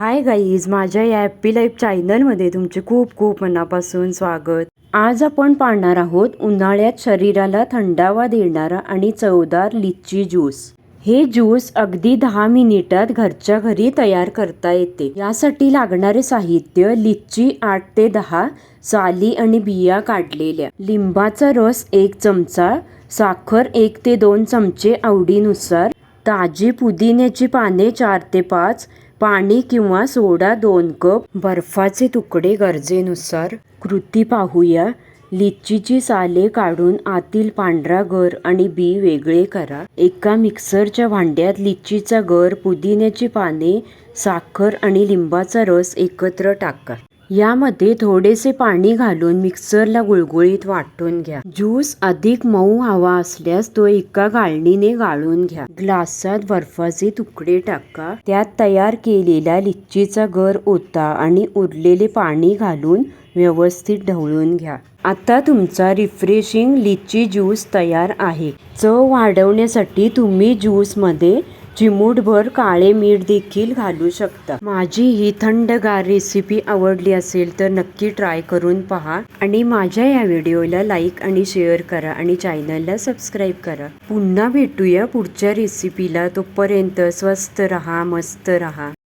Hi guys, माझ्या या happy life चॅनलमध्ये तुमचे खूप खूप मनापासून स्वागत. आज आपण पाहणार आहोत उन्हाळ्यात शरीराला थंडावा देणारा आणि चवदार लिच्ची ज्यूस. हे ज्यूस अगदी 10 मिनिटात घरच्या घरी तयार करता येते. यासाठी लागणारे साहित्य: लिच्ची 8 ते 10, साली आणि बिया काढलेल्या, लिंबाचा रस 1 चमचा, साखर 1 ते 2 चमचे आवडीनुसार, ताजी पुदिन्याची पाने 4 ते 5, पाणी किंवा सोडा 2 कप, बर्फाचे तुकडे गरजेनुसार. कृती पाहूया. लिच्चीची साले काढून आतील पांढरा गर आणि बी वेगळे करा. एका मिक्सरच्या भांड्यात लिच्चीचा गर, पुदिन्याची पाने, साखर आणि लिंबाचा रस एकत्र टाका. यामध्ये थोडेसे पाणी घालून मिक्सरला गुळगुळीत वाटून घ्या. ज्यूस अधिक मऊ हवा असल्यास तो एका गाळणीने गाळून घ्या. ग्लासात बर्फाचे तुकडे टाका. त्यात तयार केलेला लिच्चीचा गर ओता आणि उरलेले पाणी घालून व्यवस्थित ढवळून घ्या. आता तुमचा रिफ्रेशिंग लिच्ची ज्यूस तयार आहे. चव वाढवण्यासाठी तुम्ही ज्यूसमध्ये चिमूटभर काळे मीठ देखील घालू शकता. माझी ही थंडगार रेसिपी आवडली असेल तर नक्की ट्राय करून पहा आणि माझ्या या व्हिडिओला लाईक आणि शेअर करा आणि चॅनलला सबस्क्राईब करा. पुन्हा भेटूया पुढच्या रेसिपीला. तोपर्यंत स्वस्त रहा, मस्त रहा.